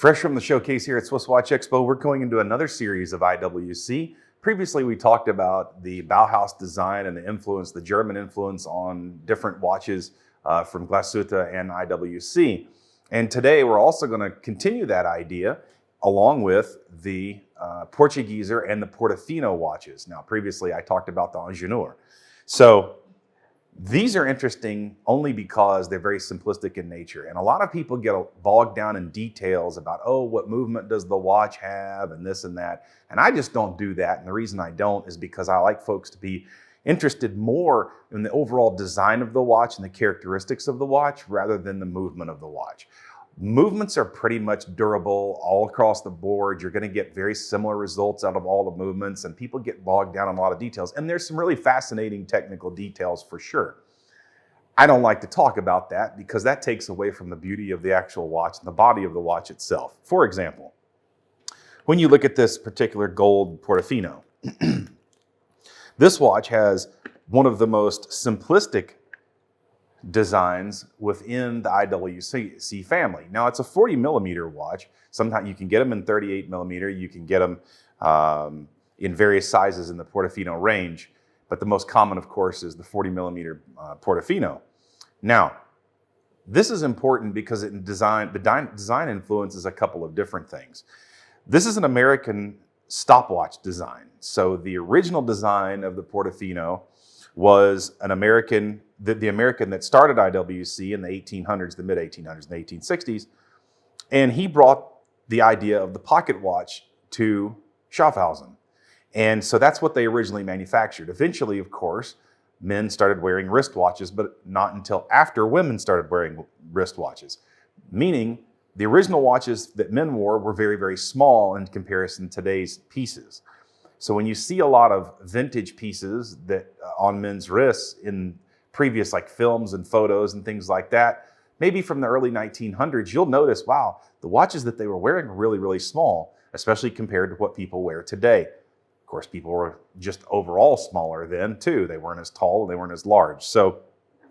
Fresh from the showcase here at SwissWatchExpo, we're going into another series of IWC. Previously, we talked about the Bauhaus design and the influence, the German influence on different watches from Glashütte and IWC. And today, we're also going to continue that idea along with the Portugieser and the Portofino watches. Now, previously, I talked about the Ingenieur. So these are interesting only because they're very simplistic in nature. And a lot of people get bogged down in details about, oh, what movement does the watch have and this and that. And I just don't do that. And the reason I don't is because I like folks to be interested more in the overall design of the watch and the characteristics of the watch rather than the movement of the watch. Movements are pretty much durable all across the board. You're going to get very similar results out of all the movements, and people get bogged down in a lot of details. And there's some really fascinating technical details for sure. I don't like to talk about that because that takes away from the beauty of the actual watch and the body of the watch itself. For example, when you look at this particular gold Portofino, this watch has one of the most simplistic designs within the IWC family. Now, it's a 40 millimeter watch. Sometimes you can get them in 38 millimeter. You can get them in various sizes in the Portofino range. But the most common, of course, is the 40 millimeter Portofino. Now, this is important because the design influences a couple of different things. This is an American stopwatch design. So the original design of the Portofino was an American, the American that started IWC in the 1800s, the mid 1800s, and the 1860s. And he brought the idea of the pocket watch to Schaffhausen. And so that's what they originally manufactured. Eventually, of course, men started wearing wristwatches, but not until after women started wearing wristwatches. Meaning, the original watches that men wore were very, very small in comparison to today's pieces. So when you see a lot of vintage pieces that on men's wrists in previous like films and photos and things like that, maybe from the early 1900s, you'll notice, wow, the watches that they were wearing were really, really small, especially compared to what people wear today. Of course, people were just overall smaller then too. They weren't as tall, they weren't as large. So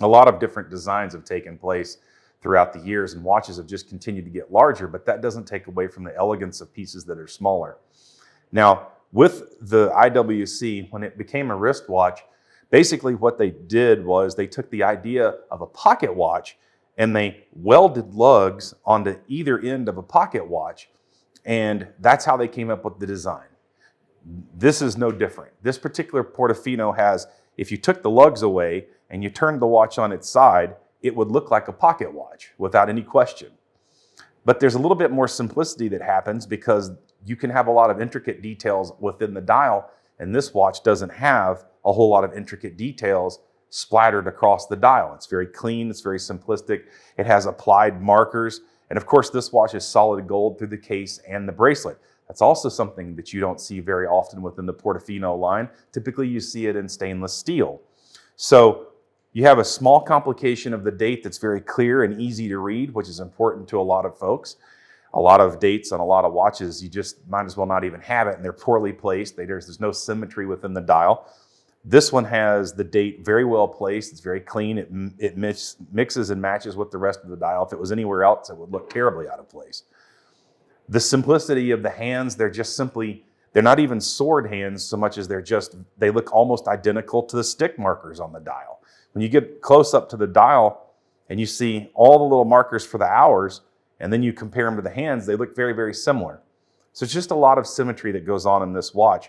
a lot of different designs have taken place throughout the years, and watches have just continued to get larger, but that doesn't take away from the elegance of pieces that are smaller. Now, with the IWC, when it became a wristwatch, basically what they did was they took the idea of a pocket watch and they welded lugs onto either end of a pocket watch, and that's how they came up with the design. This is no different. This particular Portofino has, if you took the lugs away and you turned the watch on its side, it would look like a pocket watch without any question. But there's a little bit more simplicity that happens because you can have a lot of intricate details within the dial, and this watch doesn't have a whole lot of intricate details splattered across the dial. It's very clean, it's very simplistic. It has applied markers, and of course this watch is solid gold through the case and the bracelet. That's also something that you don't see very often within the Portofino line. Typically you see it in stainless steel. So you have a small complication of the date that's very clear and easy to read, which is important to a lot of folks. A lot of dates on a lot of watches, you just might as well not even have it, and they're poorly placed. There's no symmetry within the dial. This one has the date very well placed. It's very clean. It mixes and matches with the rest of the dial. If it was anywhere else, it would look terribly out of place. The simplicity of the hands, they're not even sword hands so much as they look almost identical to the stick markers on the dial. When you get close up to the dial and you see all the little markers for the hours, and then you compare them to the hands, they look very, very similar. So it's just a lot of symmetry that goes on in this watch.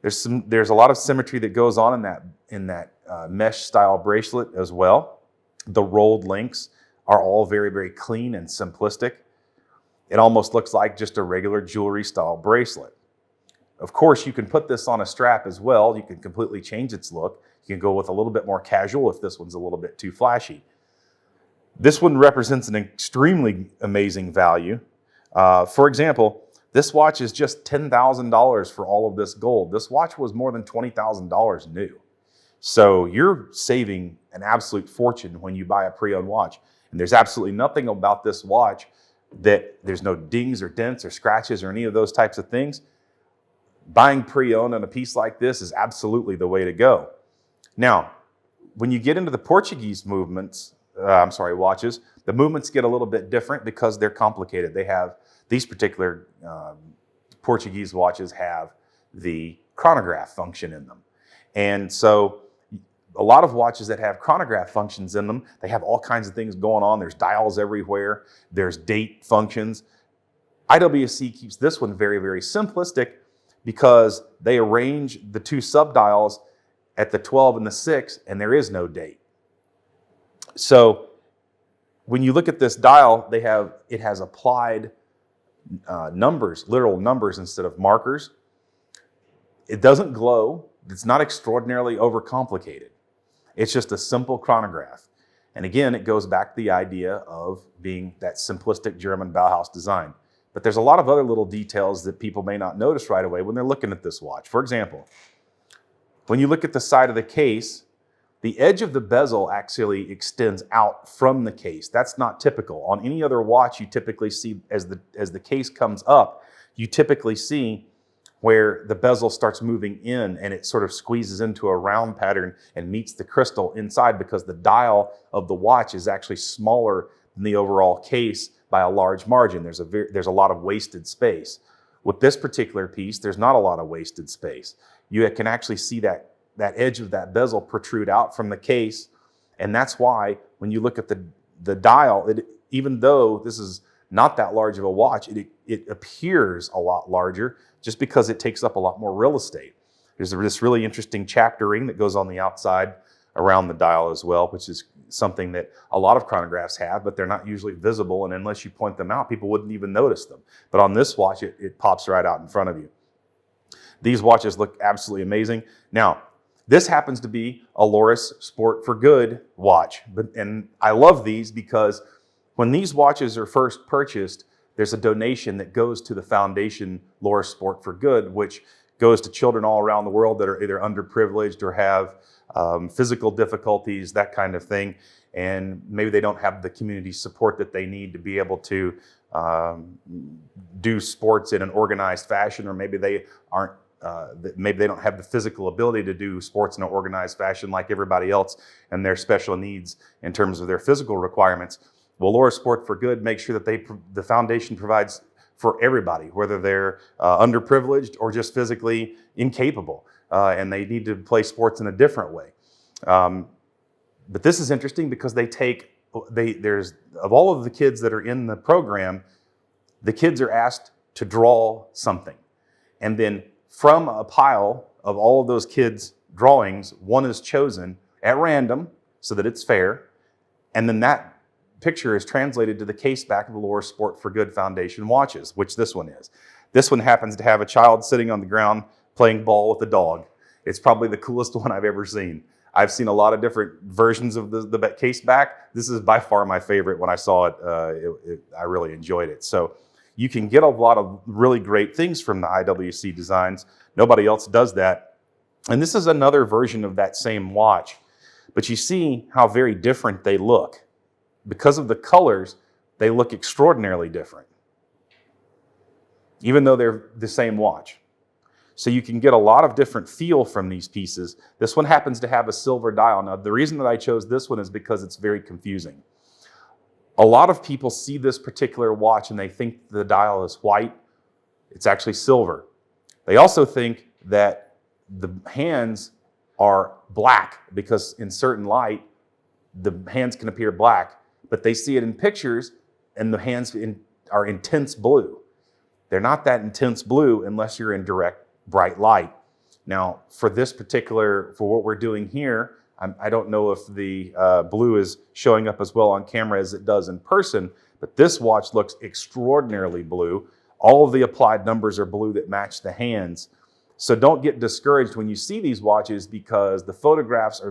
There's a lot of symmetry that goes on in that mesh style bracelet as well. The rolled links are all very, very clean and simplistic. It almost looks like just a regular jewelry style bracelet. Of course, you can put this on a strap as well. You can completely change its look. You can go with a little bit more casual if this one's a little bit too flashy. This one represents an extremely amazing value. For example, this watch is just $10,000 for all of this gold. This watch was more than $20,000 new. So you're saving an absolute fortune when you buy a pre-owned watch. And there's absolutely nothing about this watch that there's no dings or dents or scratches or any of those types of things. Buying pre-owned on a piece like this is absolutely the way to go. Now, when you get into the Portuguese watches, the movements get a little bit different because they're complicated. They have These particular Portuguese watches have the chronograph function in them. And so a lot of watches that have chronograph functions in them, they have all kinds of things going on. There's dials everywhere. There's date functions. IWC keeps this one very, very simplistic because they arrange the two subdials at the 12 and the 6, and there is no date. So when you look at this dial, it has applied numbers, literal numbers instead of markers. It doesn't glow. It's not extraordinarily overcomplicated. It's just a simple chronograph. And again, it goes back to the idea of being that simplistic German Bauhaus design. But there's a lot of other little details that people may not notice right away when they're looking at this watch. For example, when you look at the side of the case, the edge of the bezel actually extends out from the case. That's not typical. On any other watch, you typically see as the case comes up, you typically see where the bezel starts moving in and it sort of squeezes into a round pattern and meets the crystal inside because the dial of the watch is actually smaller than the overall case by a large margin. There's a lot of wasted space. With this particular piece, there's not a lot of wasted space. You can actually see that edge of that bezel protrude out from the case. And that's why when you look at the dial, even though this is not that large of a watch, it appears a lot larger just because it takes up a lot more real estate. There's this really interesting chapter ring that goes on the outside around the dial as well, which is something that a lot of chronographs have, but they're not usually visible. And unless you point them out, people wouldn't even notice them. But on this watch, it pops right out in front of you. These watches look absolutely amazing. Now, this happens to be a Loris Sport for Good watch. And I love these because when these watches are first purchased, there's a donation that goes to the foundation Loris Sport for Good, which goes to children all around the world that are either underprivileged or have physical difficulties, that kind of thing. And maybe they don't have the community support that they need to be able to do sports in an organized fashion, or maybe they aren't. Maybe they don't have the physical ability to do sports in an organized fashion like everybody else, and their special needs in terms of their physical requirements. Well, Loris Sport for Good makes sure that the foundation provides for everybody, whether they're underprivileged or just physically incapable, and they need to play sports in a different way. But this is interesting because there's of all of the kids that are in the program, the kids are asked to draw something, and then from a pile of all of those kids' drawings, one is chosen at random so that it's fair, and then that picture is translated to the case back of the Loris Sport for Good Foundation watches, which this one is. This one happens to have a child sitting on the ground playing ball with a dog. It's probably the coolest one I've ever seen. I've seen a lot of different versions of the case back. This is by far my favorite. When I saw it, I really enjoyed it. So you can get a lot of really great things from the IWC designs. Nobody else does that. And this is another version of that same watch. But you see how very different they look. Because of the colors, they look extraordinarily different, even though they're the same watch. So you can get a lot of different feel from these pieces. This one happens to have a silver dial. Now, the reason that I chose this one is because it's very confusing. A lot of people see this particular watch and they think the dial is white. It's actually silver. They also think that the hands are black because in certain light, the hands can appear black. But they see it in pictures and the hands are intense blue. They're not that intense blue unless you're in direct bright light. Now, for what we're doing here, I don't know if the blue is showing up as well on camera as it does in person, but this watch looks extraordinarily blue. All of the applied numbers are blue that match the hands. So don't get discouraged when you see these watches because the photographs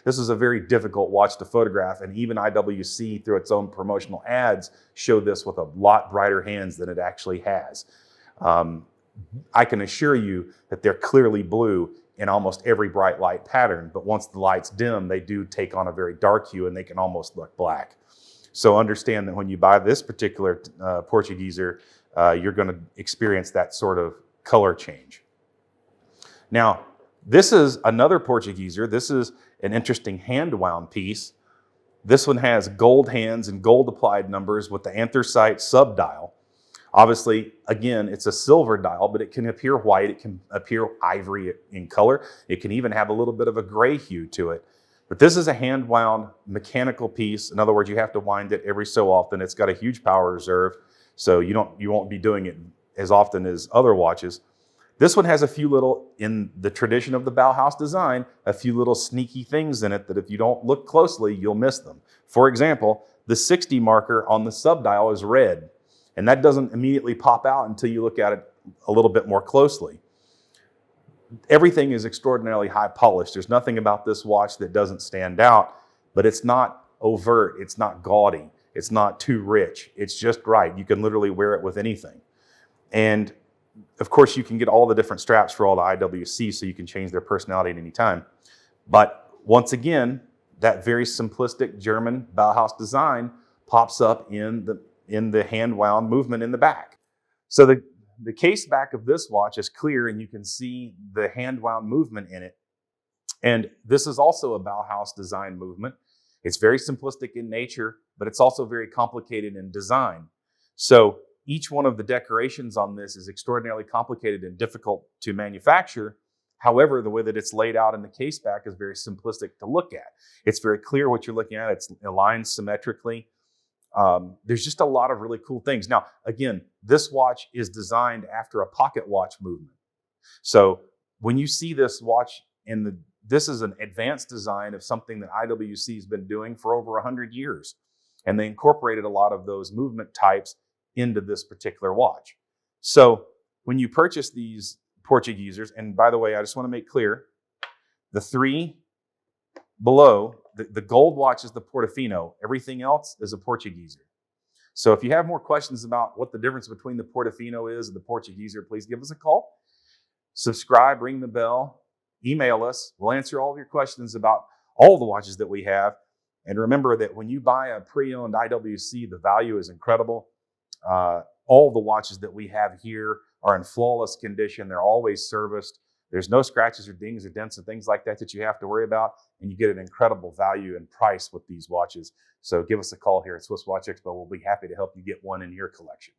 this is a very difficult watch to photograph, and even IWC through its own promotional ads show this with a lot brighter hands than it actually has. I can assure you that they're clearly blue in almost every bright light pattern, but once the lights dim, they do take on a very dark hue and they can almost look black. So understand that when you buy this particular Portugieser, you're going to experience that sort of color change. Now, this is another Portugieser. This is an interesting hand-wound piece. This one has gold hands and gold applied numbers with the anthracite subdial. Obviously, again, it's a silver dial, but it can appear white, it can appear ivory in color, it can even have a little bit of a gray hue to it. But this is a hand-wound mechanical piece. In other words, you have to wind it every so often. It's got a huge power reserve, so you won't be doing it as often as other watches. This one has a few little, in the tradition of the Bauhaus design, a few little sneaky things in it that if you don't look closely, you'll miss them. For example, the 60 marker on the subdial is red, and that doesn't immediately pop out until you look at it a little bit more closely. Everything is extraordinarily high polished. There's nothing about this watch that doesn't stand out, but it's not overt, it's not gaudy, it's not too rich. It's just right. You can literally wear it with anything. And of course, you can get all the different straps for all the IWC, so you can change their personality at any time. But once again, that very simplistic German Bauhaus design pops up in the hand-wound movement in the back. So the case back of this watch is clear, and you can see the hand-wound movement in it. And this is also a Bauhaus design movement. It's very simplistic in nature, but it's also very complicated in design. So each one of the decorations on this is extraordinarily complicated and difficult to manufacture. However, the way that it's laid out in the case back is very simplistic to look at. It's very clear what you're looking at. It's aligned symmetrically. There's just a lot of really cool things. Now, again, this watch is designed after a pocket watch movement. So when you see this watch this is an advanced design of something that IWC has been doing for over 100 years. And they incorporated a lot of those movement types into this particular watch. So when you purchase these Portugiesers, and by the way, I just want to make clear, the three below, the gold watch is the Portofino. Everything else is a Portugieser. So if you have more questions about what the difference between the Portofino is and the Portugieser, please give us a call. Subscribe, ring the bell, email us. We'll answer all of your questions about all the watches that we have. And remember that when you buy a pre-owned IWC, the value is incredible. All the watches that we have here are in flawless condition. They're always serviced. There's no scratches or dings or dents and things like that that you have to worry about. And you get an incredible value and price with these watches. So give us a call here at SwissWatchExpo. We'll be happy to help you get one in your collection.